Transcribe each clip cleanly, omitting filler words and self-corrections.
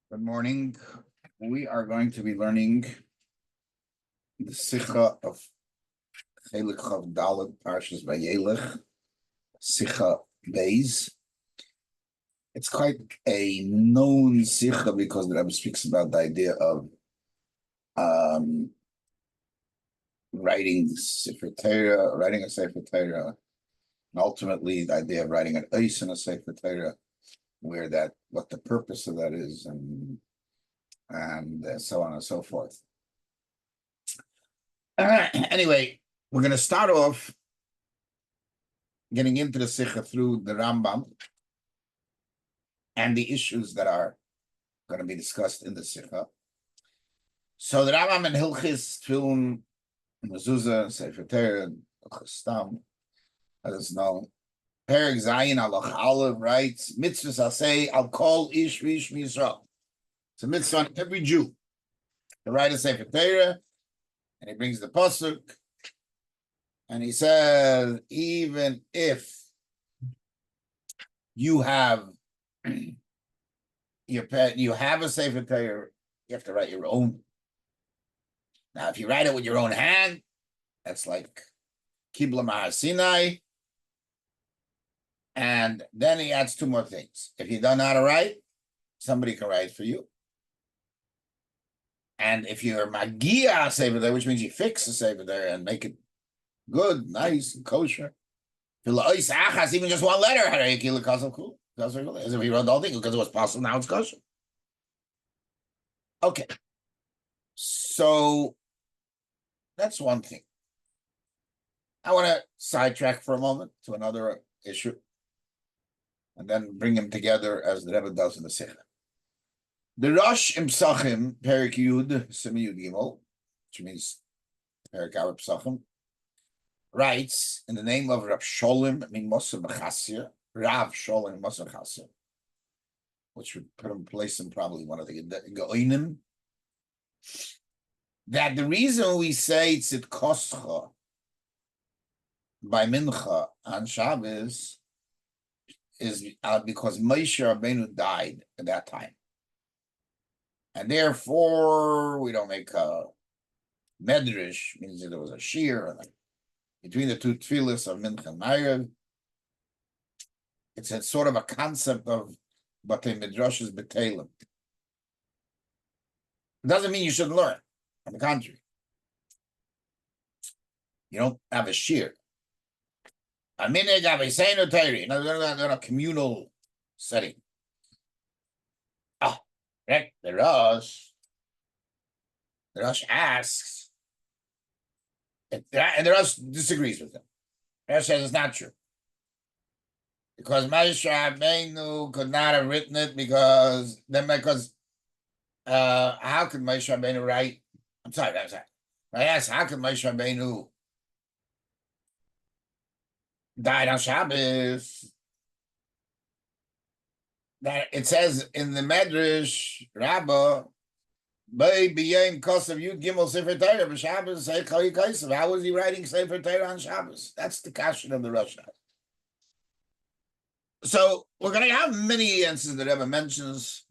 Good morning. We are going to be learning the Sikha of Chelek of Dalet Parshas Vayelech, Sikha Beis. It's quite a known Sikha because the Rabbi speaks about the idea of writing Sefer Torah, writing a Sefer Torah, and ultimately the idea of writing an Eis in a Sefer Torah, what the purpose of that is, and so on and so forth. Anyway, we're going to start off getting into the Sikha through the Rambam and the issues that are going to be discussed in the Sikha. So the Rambam in Hilchis, Tefillin, Mezuzah, Sefer Torah, Stam, as it's known, Perek Zayin Alach Aleph writes, mitzvahs I'll say, I'll call Ish Vish Mizrah. It's a mitzvah on every Jew to write a Sefer Torah, and he brings the pasuk, and he says, even if you have you have a Sefer Torah, you have to write your own. Now, if you write it with your own hand, that's like Kibla Mahar Sinai. And then he adds two more things. If you don't know how to write, somebody can write for you. And if you're Magia Sefer Torah, which means you fix the Sefer Torah and make it good, nice, and kosher. Even just one letter, as if he wrote the whole thing, because it was possible, now it's kosher. Okay. So that's one thing. I want to sidetrack for a moment to another issue and then bring them together as the Rebbe does in the Sikha. The Rosh im Psachim, Perek Yud, Semi Yud Gimel, which means Perek Arab Psachim, writes in the name of Rav Sholem min Moshe B'Chasya, Rav Sholem Moshe B'Chasya, which would put him place in probably one of the Goinim, that the reason we say Tzit Koscha by Mincha on Shabbos is because Moshe Rabbeinu died at that time. And therefore, we don't make a medrash, means that there was a shiur between the two tefillas of Mincha and Ma'ariv. It's a sort of a concept of Batei Midrash's B'Teilim. It doesn't mean you shouldn't learn. On the contrary, you don't have a shiur. A minhag Aviseinu Torah. No, they're not a communal setting. The Rosh asks, and the Rosh disagrees with him. The Rosh says it's not true. Because Moshe Rabbeinu could not have written it because how could Moshe Rabbeinu write? I'm sorry. I asked, how could Moshe Rabbeinu died on Shabbos? That it says in the Medrash, Rabbi, how was he writing Sefer Torah on Shabbos? That's the question of the Rosh. So we're going to have many answers that Rebbe mentions.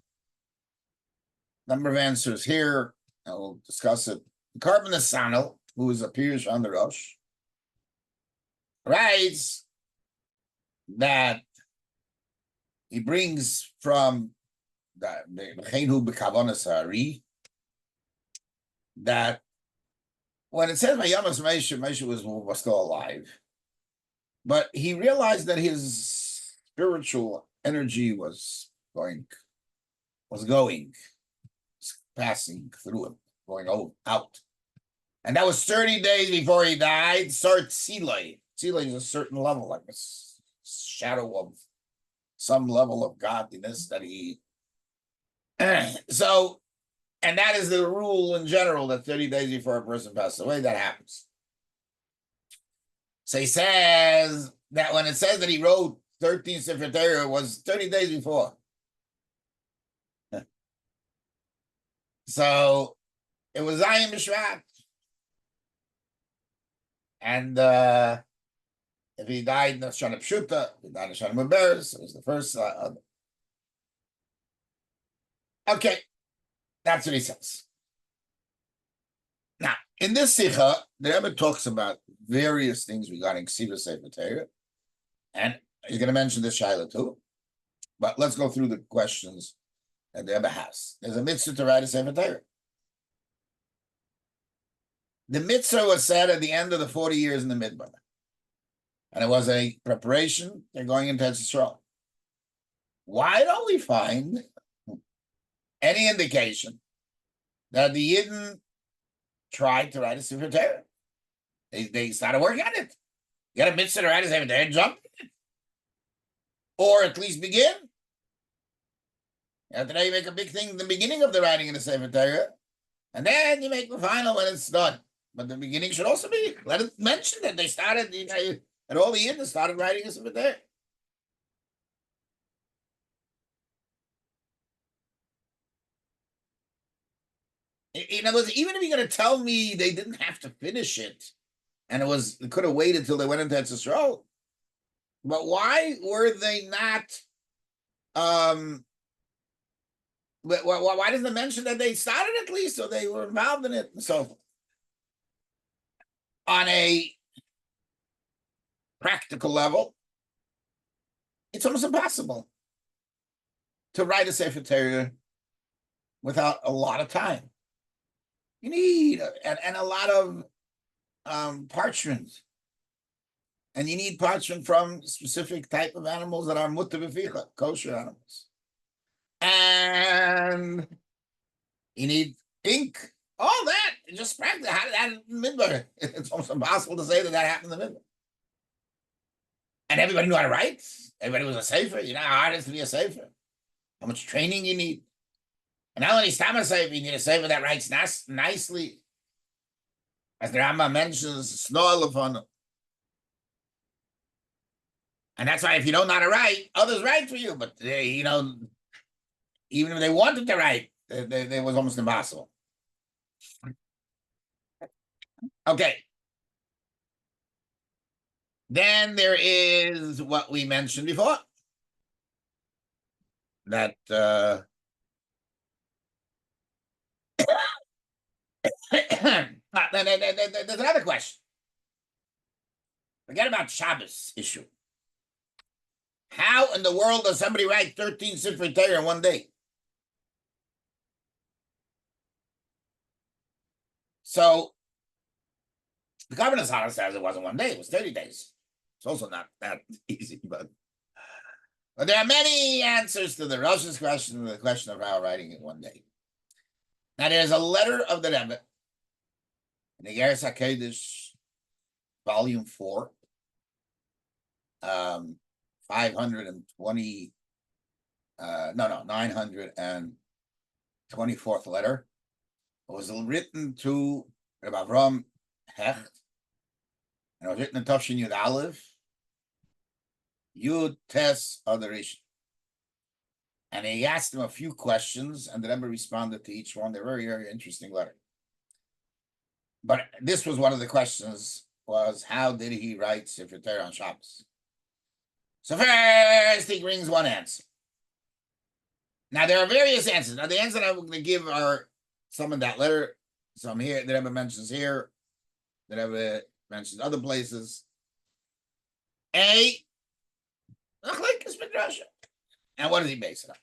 Number of answers here, and we'll discuss it. Carbon Sanel, who is a Pirush on the Rosh, writes that he brings from the Chenu B'Kavonas Hari that when it says Vayamas Moshe was still alive, but he realized that his spiritual energy was passing through him, going out. And that was 30 days before he died. Sart Tzilai. Tzilai is a certain level, like a shadow of some level of godliness that he. So, and that is the rule in general, that 30 days before a person passes away, that happens. So he says that when it says that he wrote 13 Sefer Torah, it was 30 days before. So it was Zayin B'Shvat. And if he died in Shana Pshuta, he died in Shana Muberes, it was the first. Okay, that's what he says. Now, in this Sikha, the Rebbe talks about various things regarding Ksiva Sefer Torah, and he's going to mention the Shaila too. But let's go through the questions that the Rebbe has. There's a mitzvah to write a Sefer Torah. The mitzvah was said at the end of the 40 years in the Midbar. And it was a preparation. They're going into Israel. Why don't we find any indication that the Yidden tried to write a Sefer Torah? They started working on it. You got a mitzvah to write a Sefer Torah, jump in it. Or at least begin. Today you make a big thing in the beginning of the writing in the Sefer Torah, and then you make the final when it's done. But the beginning should also be, let it mention that they started, and all the Yidden started writing a Sefer Torah. In other words, even if you're going to tell me they didn't have to finish it, and it could have waited till they went into Etzisrael, but why were they not? Why doesn't it mention that they started at least, or they were involved in it, and so forth? On a practical level, it's almost impossible to write a Sefer Torah without a lot of time. You need and a lot of parchment, and you need parchment from specific type of animals that are mutar b'ficha, kosher animals, and you need ink. All that just practice. How did that in the Midbar? It's almost impossible to say that happened in the Midbar. And everybody knew how to write. Everybody was a sefer. You know how hard it is to be a sefer. How much training you need. And not only stam a sefer, you need a sefer that writes nicely. As the Rambam mentions, Sno'alafon. And that's why if you don't know how to write, others write for you. But even if they wanted to write, it was almost impossible. Okay. Then there is what we mentioned before. That there's another question. Forget about Shabbos issue. How in the world does somebody write 13 Sefer Torah in one day? So the Governor's House says it wasn't one day, it was 30 days. It's also not that easy, but there are many answers to the Rosh's question and the question of how writing it one day. Now there's a letter of the Rebbe in the Geras HaKodesh, volume 4, 520, 924th letter. It was written to Rabbi Avram Hecht, and it was written in Tafshin Yud Aleph, Yud Tes Adoration. And he asked him a few questions, and the Rebbe responded to each one. They're very, very interesting letter. But this was one of the questions, was how did he write Sefer Torah on Shabbos? So first, he brings one answer. Now, there are various answers. Now, the answer that I'm going to give are some in that letter, some here, the Rebbe mentions here, the Rebbe mentions other places. A, Machlekes Midrasha. And what does he base it on?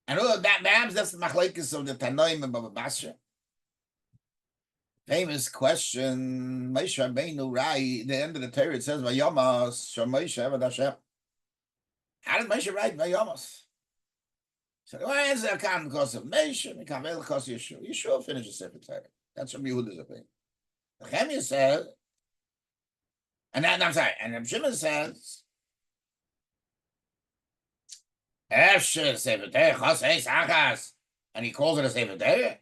And all of that, perhaps that's the Machlekes of the Tanoim and Baba Basra. Famous question, Moshe Rabbeinu, right? The end of the Torah, it says, Vayomas, Moshe Eved Hashem. How did Moshe write Vayomas? So the answer can't because of Moshe, it can't because of Yeshua. Yeshua finishes Sefer Torah. That's from Yehuda's opinion. The Chemia says, and Reb Shimon says, Efshe Sefer Torah, Chosei Sachas, and he calls it a Sefer Torah?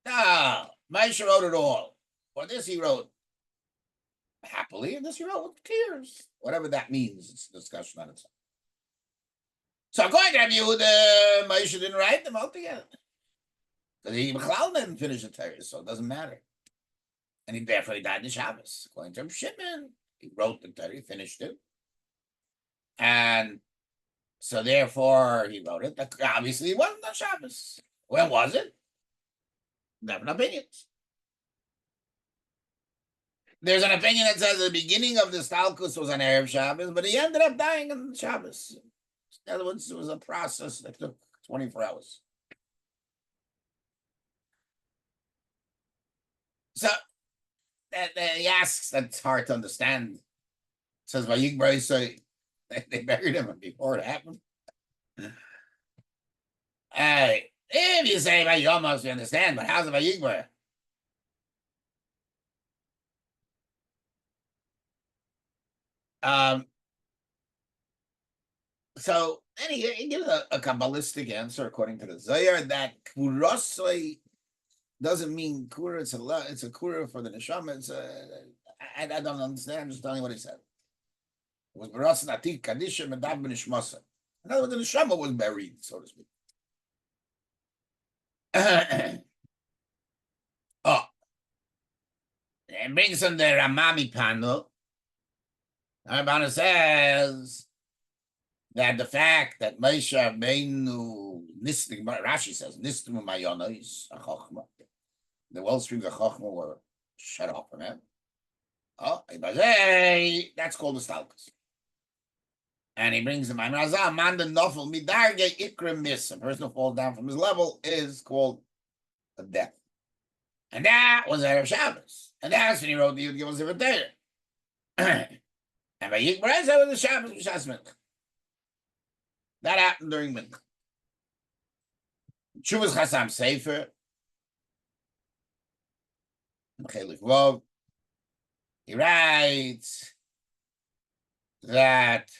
No, Moshe wrote it all. For this he wrote happily, and this he wrote with tears. Whatever that means, it's a discussion on its own. So according to Yehuda, Moshe didn't write them all together. Because he didn't finish the Torah, so it doesn't matter. And he therefore died in Shabbos. According to Shimon, he wrote the Torah, he finished it. And So therefore, he wrote it. Obviously, it wasn't on Shabbos. When was it? Different opinions. There's an opinion that says the beginning of the Stalkus was on Erev Shabbos, but he ended up dying on Shabbos. In other words, it was a process that took 24 hours. So he asks, that's hard to understand. It says, Vayikbar, so they buried him before it happened. If you say Vayomos, you understand, but how's the Vayikbar? So, and he gives a Kabbalistic answer according to the Zohar that Kurosoi doesn't mean Kura, it's a Kura for the Neshama. I don't understand, I'm just telling you what he said. It was Baras Natik Kadisha Medab Nishmasa. In other words, the Neshama was buried, so to speak. Oh, it brings him the Ramami panel. Ramana says that the fact that Moshe Rabbeinu Nistim, Rashi says Nistim Mayona is a Chochma. The well streams of Chochma were shut off from him. Oh, that's called the Stalkus. And he brings him. A man the Nofel Midarge Ikrim Miss. A person who falls down from his level is called a death. And that was Erev Shabbos. And that's when he wrote the Yud Gimel Sefer Torah. And by Yikbar was the Shabbos B'Shas Mincha. That happened during Mincha. Shuvas Chasam Sefer. Chelek Vav. He writes that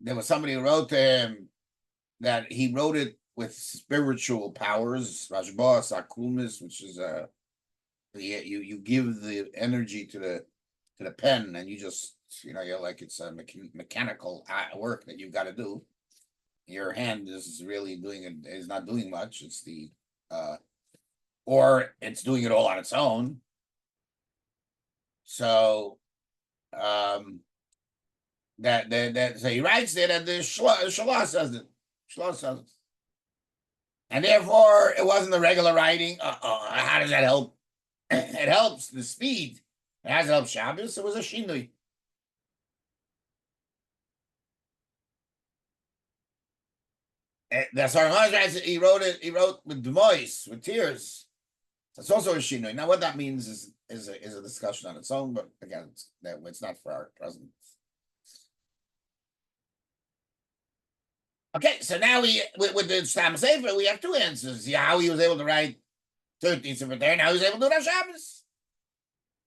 there was somebody who wrote to him that he wrote it with spiritual powers, Rashba Sakumis, which is you give the energy to the pen, and you just you're like it's a mechanical work that you've got to do. Your hand is really is not doing much. It's the or it's doing it all on its own. So that so he writes there that the Shalah says it. Shalah says it. And therefore it wasn't the regular writing. How does that help? It helps the speed. It has to help Shabbos. It was a shinui. That's our he wrote it. He wrote with demois, with tears. That's also a shinui. Now, what that means is a discussion on its own. But again, it's not for our present. Okay, so now with the Stam Sefer, we have two answers. Yeah, how he was able to write 13 Sefer there, and how he was able to do it on Shabbos.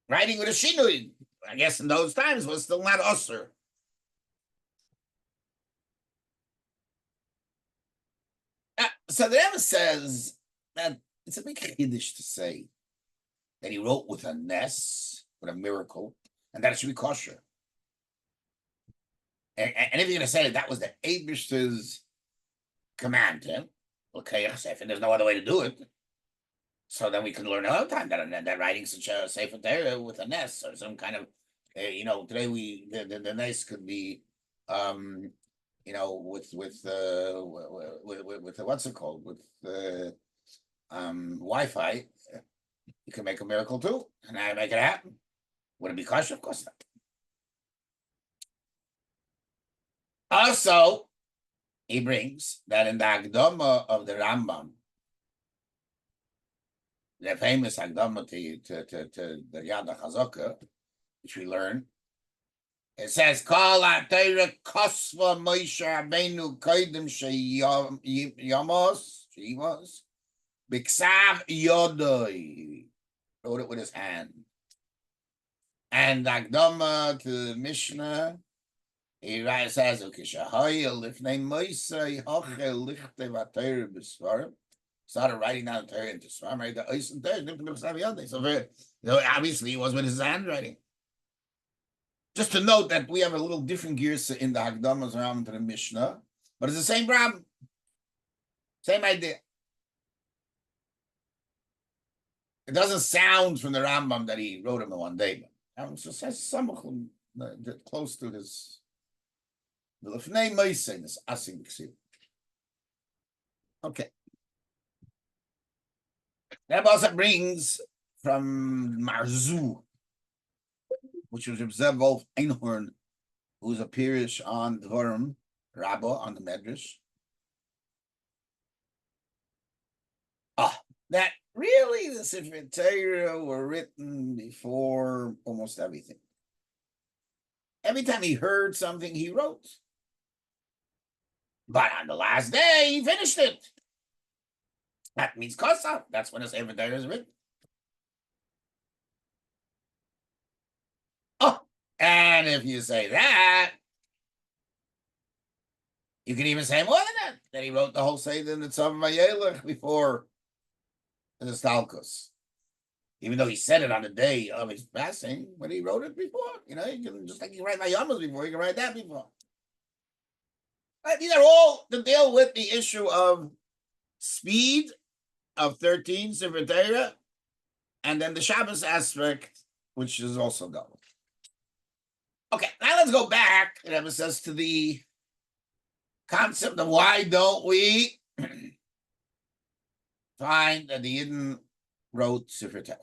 Writing with a shinui, I guess in those times was still not usher. So the Rebbe says that it's a big chiddush to say that he wrote with a ness, with a miracle, and that it should be kosher. And if you're going to say that was the Eibishter's command, okay, and there's no other way to do it. So then we can learn another time that writing such a sefer Torah with a ness or some kind of, today the ness could be, with what's it called, with the Wi-Fi, you can make a miracle too, and I make it happen. Would it be kosher? Of course not. Also, he brings that in the Akdama of the Rambam, the famous Akdama to the Yad HaChazaka, which we learn, it says, "Kol HaTorah Kosva Moshe Rabbeinu Kodim Sheyamos B'Ksav Yodoi." Wrote it with his hand. And Akdama to Mishnah, he says, started writing down the Torah into Svarim. So obviously he was with his handwriting. Just to note that we have a little different gears in the Hagdamas around to the Mishnah, but it's the same problem. Same idea. It doesn't sound from the Rambam that he wrote him in one day, but it just says some close to his Okay. That also brings from Marzu, which was Reb Wolf Einhorn, who's a Pirish on Dvorim, Rabbi on the Medrash. That really the Sefer Torah were written before almost everything. Every time he heard something, he wrote. But on the last day, he finished it. That means Kosa. That's when the Sefer Torah is written. Oh, and if you say that, you can even say more than that he wrote the whole Seder in the Tzav Vayelech before the Stalkos. Even though he said it on the day of his passing, but he wrote it before. You know, you can just like you write my Yamas before, you can write that before. Right? These are all to deal with the issue of speed of 13 Sefer Torah, and then the Shabbos aspect, which is also going. Okay, now let's go back, Rebbe says, to the concept of why don't we find that the Yidden wrote Sefer Torah.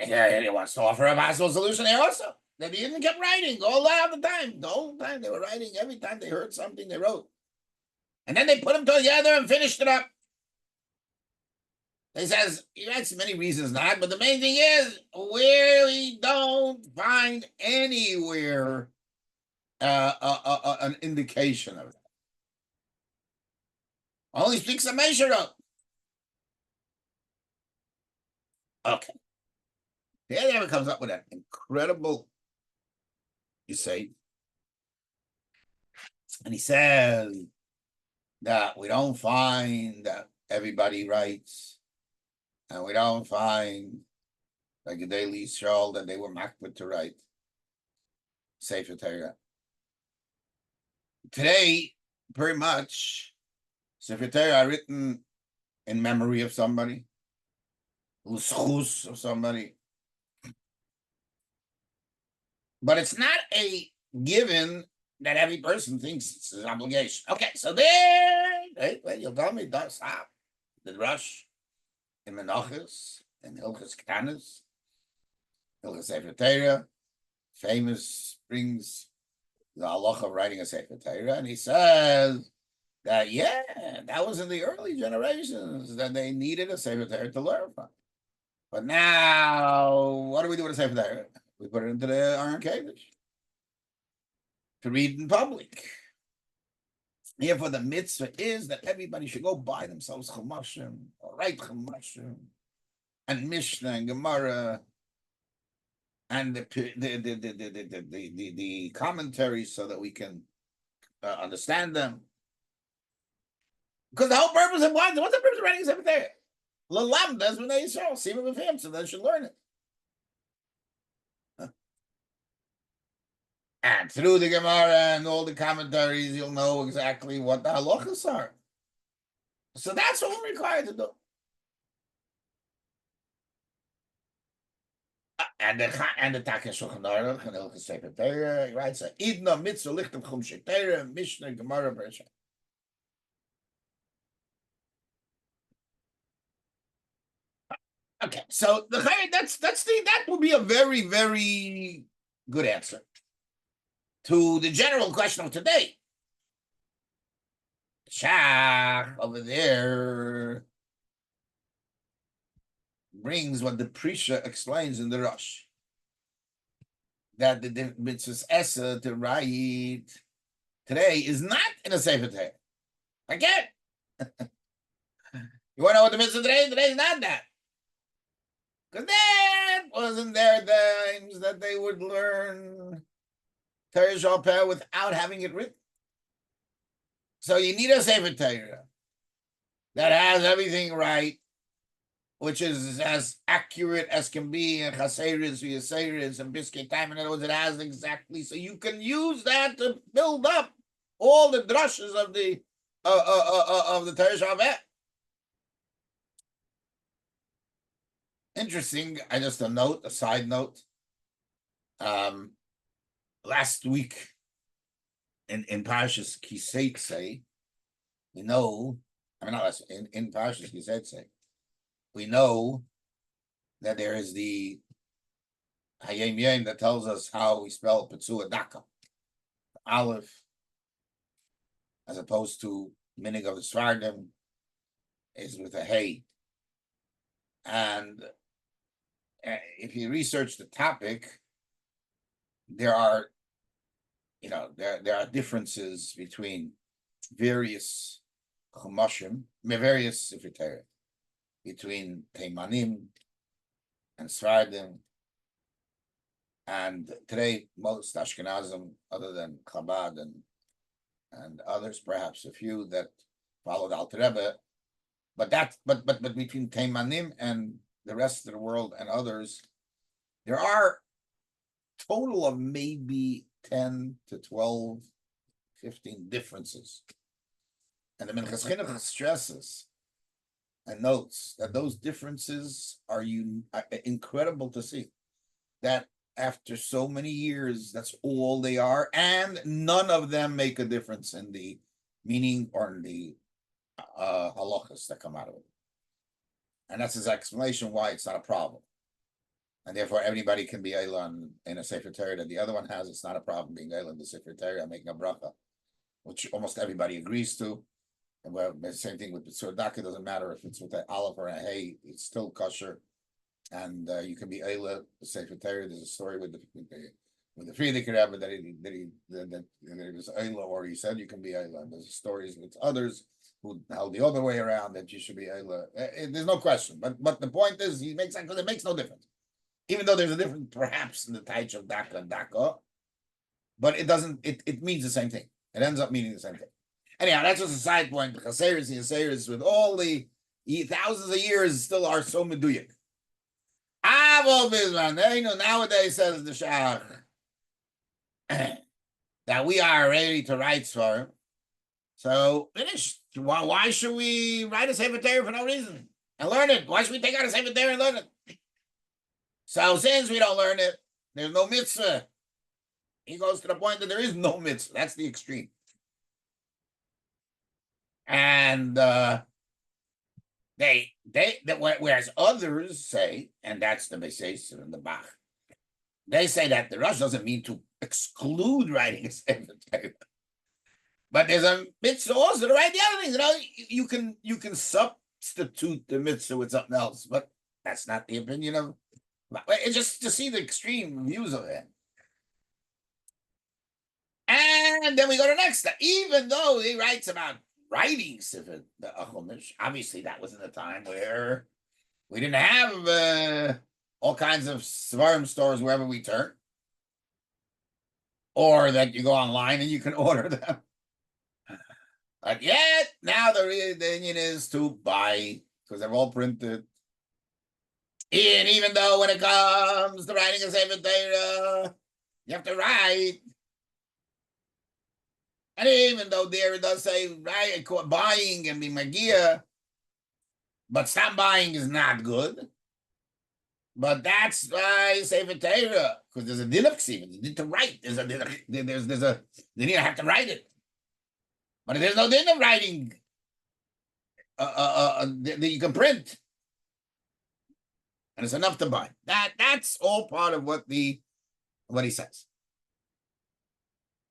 He wants to offer a possible solution here also. That the Yidden kept writing all the time. The whole time they were writing, every time they heard something, they wrote. And then they put them together and finished it up. He says, he writes many reasons not, but the main thing is, we don't find anywhere an indication of that. Only speaks of Moshe wrote. Okay. Here he comes up with an incredible, you say, and he says that we don't find that everybody writes, and we don't find like a daily show that they were makbid to write Sefer Torah. Today, pretty much, Sefer Torah are written in memory of somebody, l'schus of somebody. But it's not a given that every person thinks it's an obligation. Okay, so there, you'll tell me, don't stop. The rush in Menachos and Hilchos Ktanos, Hilchos Sefer Torah, famous brings the halacha of writing a Sefer Torah, and he says that, that was in the early generations that they needed a Sefer Torah to learn from. But now, what do we do with a Sefer Torah? We put it into the Aron Kodesh to read in public. Therefore, the mitzvah is that everybody should go buy themselves Chumashim, or write Chumashim, and Mishnah and Gemara, and the commentaries, so that we can understand them. Because the whole purpose of what's the purpose of writing a Sefer Torah? L'lam does when they Yisrael, see with him, so they should learn it. And through the Gemara and all the commentaries, you'll know exactly what the halachas are. So that's what we're required to do. And the Taka Shulchan Aruch and Hilchos Sefer Torah, he writes, "Idna mitzvah lichtem chum she'Torah, Mishnah, Gemara, Beresha." Okay, so that will be a very, very good answer to the general question of today. Shach over there brings what the Prisha explains in the Rosh, that the mitzvah's essa to write today is not in a Sefer Torah. Again, you want to know what the mitzvah today is? Today is not that. Because that wasn't their times that they would learn Torah Shalpeh without having it written. So you need a Sefer Torah that has everything right, which is as accurate as can be, and Chaseris, Yaseris, and Biskei Time, in other words, it has exactly, so you can use that to build up all the drushes of the Torah Shalpeh. Interesting, just a side note. last week in Parshas Kiseitse, we know, I mean, not last, in Parshas Kiseitse, we know that there is the Hayem Yem that tells us how we spell Petzua Daka. Aleph, as opposed to Minig of the Svardim, is with a Hey. And if you research the topic, there are, there are differences between various chumashim, various Sefer Torah, between Teimanim and Svardim. And today, most Ashkenazim, other than Chabad and others, perhaps a few that followed Alter Rebbe, but between Teimanim and the rest of the world and others, there are total of maybe 10 to 12, 15 differences. And the Minchas Chinuch stresses and notes that those differences are incredible to see. That after so many years, that's all they are, and none of them make a difference in the meaning or in the halachas that come out of it. And that's his explanation why it's not a problem. And therefore, everybody can be Eilan in a Sefer Torah that the other one has. It's not a problem being Eilan in the Sefer Torah. I'm making a bracha, which almost everybody agrees to. And well, the same thing with Petzua Daka. It doesn't matter if it's with an aleph or a hey, it's still kosher. And you can be Eilan, the Sefer Torah. There's a story with the Frierdiker Rebbe that he was Eilan, or he said you can be Eilan. There's stories with others who held the other way around that you should be Eilan. There's no question. But the point is, he makes that because it makes no difference. Even though there's a difference perhaps in the taich of Daka and Daka, but it doesn't, it means the same thing. It ends up meaning the same thing. Anyhow, that's just a side point. The Chaseris and Yaseris, with all the thousands of years, still are so meduyik. Nowadays, says the Shach, that we are ready to write for him. So, finish. Why should we write a Sefer Torah for no reason? And learn it? Why should we take out a Sefer Torah and learn it? So since we don't learn it, there's no mitzvah. He goes to the point that there is no mitzvah. That's the extreme. And whereas others say, and that's the Beis and the Bach, they say that the Rush doesn't mean to exclude writing a Sefer Torah. But there's a mitzvah also to write the other things. You can substitute the mitzvah with something else, but that's not the opinion of. It's just to see the extreme views of it. And then we go to next step. Even though he writes about writing Sefer the Chumash, obviously that was in a time where we didn't have all kinds of Svarim stores wherever we turn, or that you go online and you can order them. But yet now the union is to buy, because they're all printed. And even though when it comes to writing a Sefer Torah, you have to write. And even though there it does say buying and be magia, but stop buying is not good. But that's why Sefer Torah, because there's a din of ksiva, you need to write. There's a you need to have to write it. But if there's no din of writing, that you can print. And it's enough to buy. That's all part of what he says.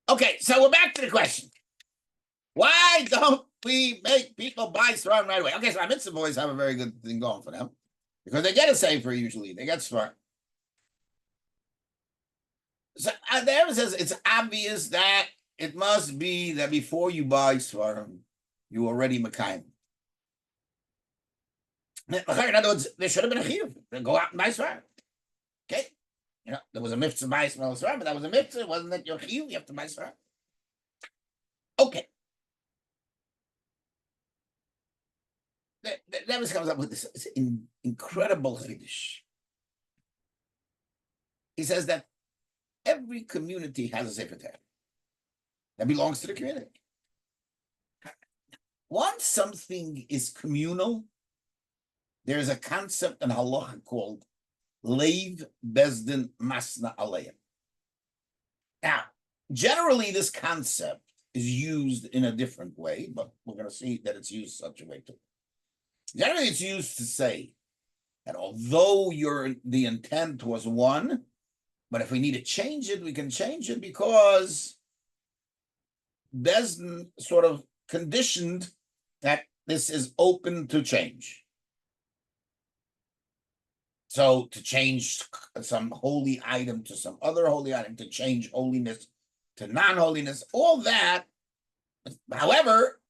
Okay, so we're back to the question. Why don't we make people buy Svarim right away? Okay, so our mitzvah boys have a very good thing going for them, because they get a sefer usually. They get Svarim. So there it says it's obvious that it must be that before you buy Svarim, you already Mekayim. In other words, there should have been a chiyuv to go out and buy Svarim. Okay? There was a mitzvah to buy Svarim, but that was a mitzvah. It wasn't that your chiyuv, you have to buy Svarim. Okay. Nevis comes up with this incredible chiddush. He says that every community has a Sefer Torah that belongs to the community. Once something is communal, there is a concept in halacha called Leiv Bezdin Masna Aleim. Now, generally, this concept is used in a different way, but we're going to see that it's used such a way too. Generally, it's used to say that although the intent was one, but if we need to change it, we can change it because Bezdin sort of conditioned that this is open to change. So to change some holy item to some other holy item, to change holiness to non-holiness, all that. However,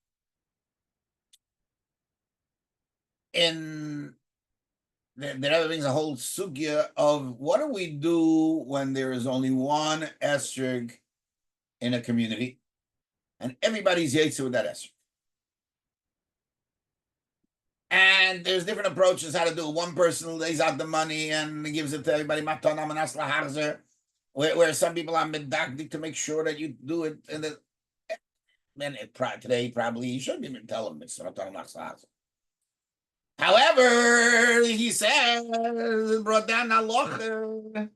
there other things, a whole sugya of what do we do when there is only one esrog in a community and everybody's yetzer with that esrog. And there's different approaches how to do it. One person lays out the money and gives it to everybody, where some people are medagdik to make sure that you do it. And then today probably you should be telling them. However, he says, brought down halacha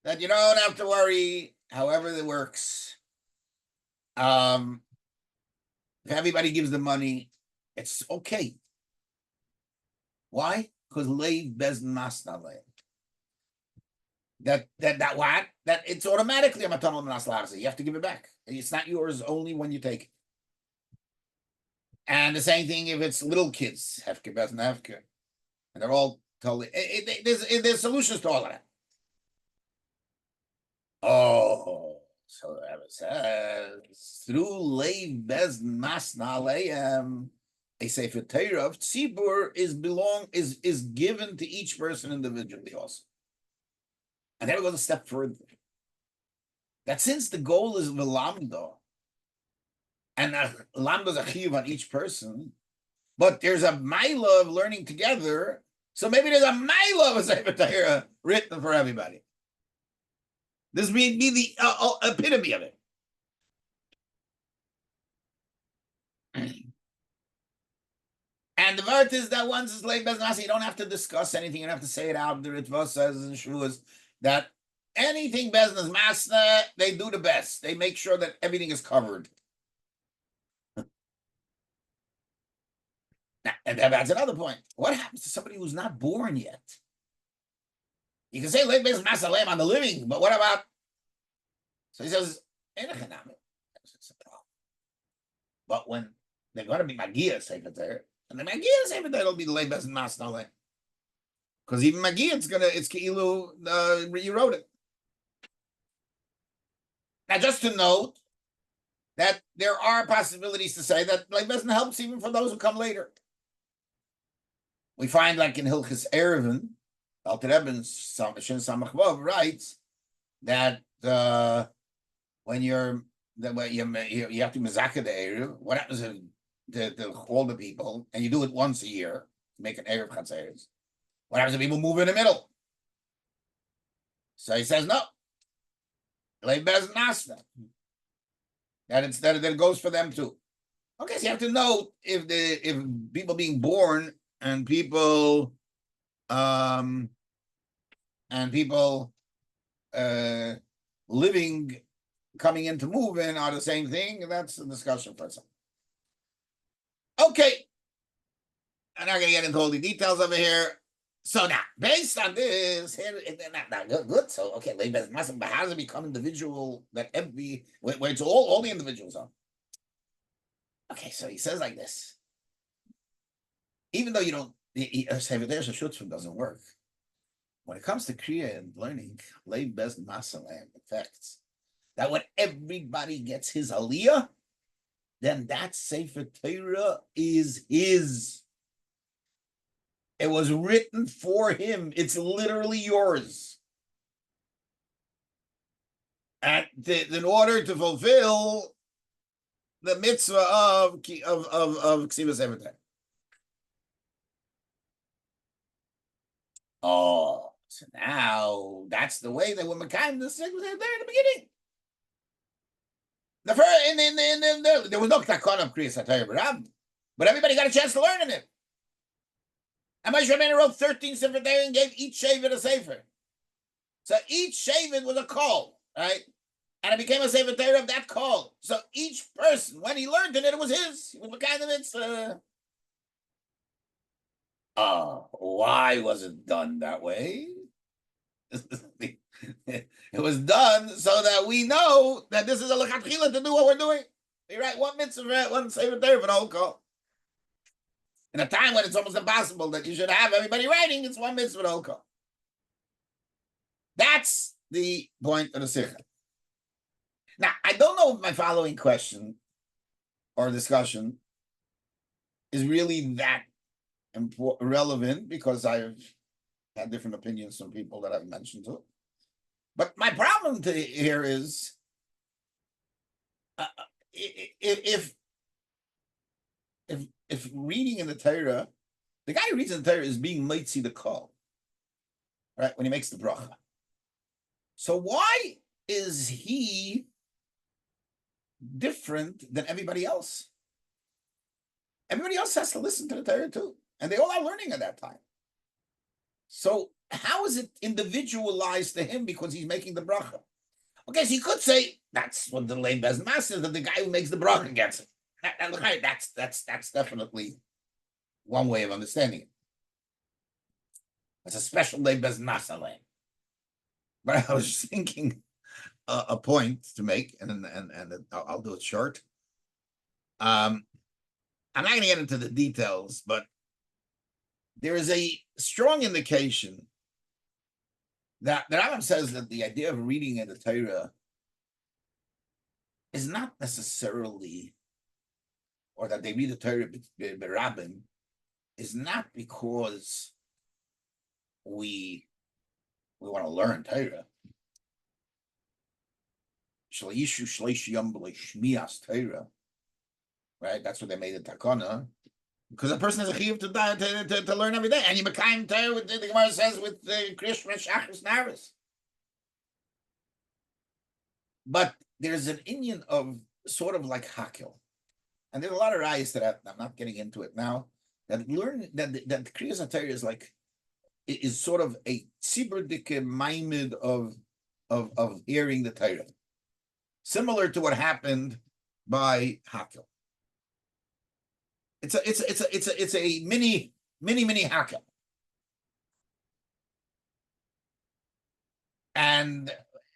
that you don't have to worry. However it works, if everybody gives the money, it's okay. Why? Because leiv bezdin masna leiv. That what? That it's automatically a matanol minaslarza. You have to give it back. It's not yours only when you take it. And the same thing if it's little kids, hefker bezdin hefker, and they're all totally. There's solutions to all of that. Oh, so that says through leiv bezdin masna leiv. A sefer Torah of tzibur is given to each person individually also. And then we go a step further. That since the goal is v'lamdo, and lamdo is a chiyuv on each person, but there's a maila of learning together, so maybe there's a maila of a sefer Torah written for everybody. This would be the epitome of it. And the word is that once it's leiv bezdin masna, you don't have to discuss anything. You don't have to say it out. The Ritva says in Shiur that anything bezdin masna, they do the best. They make sure that everything is covered. Now, and that's another point. What happens to somebody who's not born yet? You can say leiv bezdin masna leiv on the living, but what about? So he says, but when they're going to be magia sefer Torah, and the magia sefer Torah will be the leiv bezdin masna leiv. Because even magia, it's keilu you wrote it. Now, just to note that there are possibilities to say that leiv bezdin helps even for those who come later. We find, like in Hilchis Erevin, Alter Rebbe Shin Samach Vav writes that when you have to mezakeh the Erev, what happens to all the people, and you do it once a year, make an Erev Chatzeres. What happens if people move in the middle? So he says no. Leiv bezdin masna. That it goes for them too. Okay, so you have to note if people being born and people living, coming in to move in are the same thing. That's a discussion for some. Okay, I'm not going to get into all the details over here. So now, based on this, good. So okay, leiv bezdin masna, but how does it become individual? That where it's all the individuals are. Okay, so he says like this. Even though you don't, there's a shutzvah doesn't work. When it comes to kriya and learning, leiv bezdin masna affects that when everybody gets his aliyah, then that sefer Torah is his. It was written for him. It's literally yours. And in order to fulfill the mitzvah of ksivas sefer Torah. Oh, so now that's the way that when Mekayim the sick was there in the beginning. The first there was no takon of kriyas hatayr b'rab, but everybody got a chance to learn in it. And Moshe Rabbeinu wrote 13 sefer Torah and gave each shevet a sefer. So each shevet was a call, right? and it became a Sefer Torah of that call. So each person, when he learned it was his. It was kind of its. Why was it done that way? It was done so that we know that this is a lechatchila to do what we're doing. We write one mitzvah, one Sefer Torah for the whole call. In a time when it's almost impossible that you should have everybody writing, it's one mitzvah for the whole call. That's the point of the sikha. Now, I don't know if my following question or discussion is really that relevant, because I've had different opinions from people that I've mentioned to. But my problem here is, if reading in the Torah, the guy who reads in the Torah is being mitzi the call, right, when he makes the bracha. So why is he different than everybody else? Everybody else has to listen to the Torah too, and they all are learning at that time. So how is it individualized to him because he's making the bracha? Okay, so you could say that's what the lay bez master, that the guy who makes the bracha gets it. That's definitely one way of understanding it. It's a special lay bez master lane. But I was thinking a point to make, and I'll do it short. I'm not going to get into the details, but there is a strong indication that the Rambam says that the idea of reading in the Torah is not necessarily, or that they read the Torah b'rabbim, is not because we want to learn Torah. Shleishu shleish yom b'leishmias Torah, right? That's what they made the takana. Because a person has a chiyuv to learn every day, and you become Torah with the Gemara says with Krishna Shachris Naris. But there's an Indian of sort of like Hakel, and there's a lot of rayas to that. I'm not getting into it now. That learn that Kriyas Torah is sort of a tzibur maimed of hearing the Torah, similar to what happened by Hakel. It's a mini Hakel. And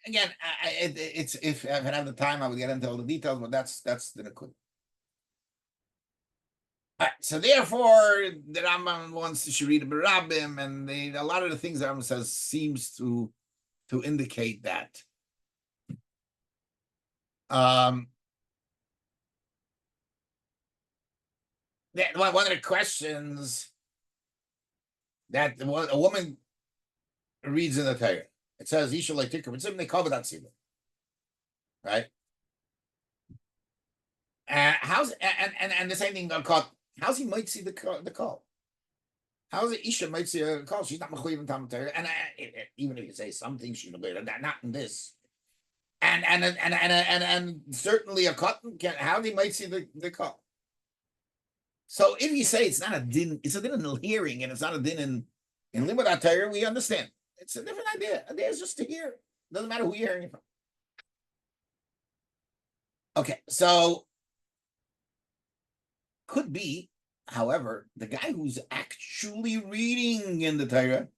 again, it's if I have the time, I would get into all the details, but that's the Nakud. Right, so therefore, the Rambam wants to read the Rabbim, and a lot of the things the Rambam says seems to indicate that. One of the questions that a woman reads in the Torah, it says Isha like Tikkur, but they cover that Sibur, right? How's and the same thing called. How's he might see the call? How's it Isha might see a call? She's not mechuyev in Talmud Torah, and even if you say something, she's not in this. And certainly a cotton can. How he might see the call? So if you say it's not a din, it's a din in the hearing, and it's not a din in limud Torah, we understand. It's a different idea. The idea is just to hear. It doesn't matter who you're hearing it from. Okay, so could be, however, the guy who's actually reading in the Torah,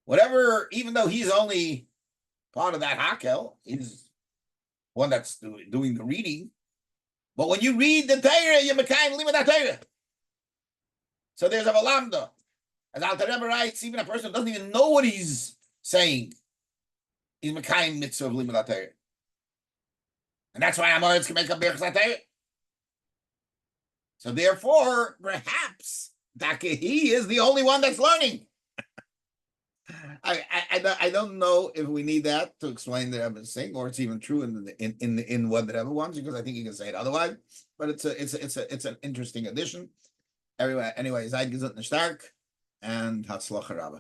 whatever, even though he's only part of that hakel, he's one that's doing the reading. But when you read the Torah, you're mekayim limud Torah. So there's a valamda. As Alter Rebbe writes, even a person who doesn't even know what he's saying, he's mekayim mitzvah of limud Torah. And that's why Amoritz can make a berachas Torah. So therefore, perhaps he is the only one that's learning. I don't know if we need that to explain the Rebbe's thing, or it's even true in what the Rebbe wants, because I think you can say it otherwise. But it's an interesting addition. Anyway, Seid gesund und stark, and Hatzlacha Rabbi.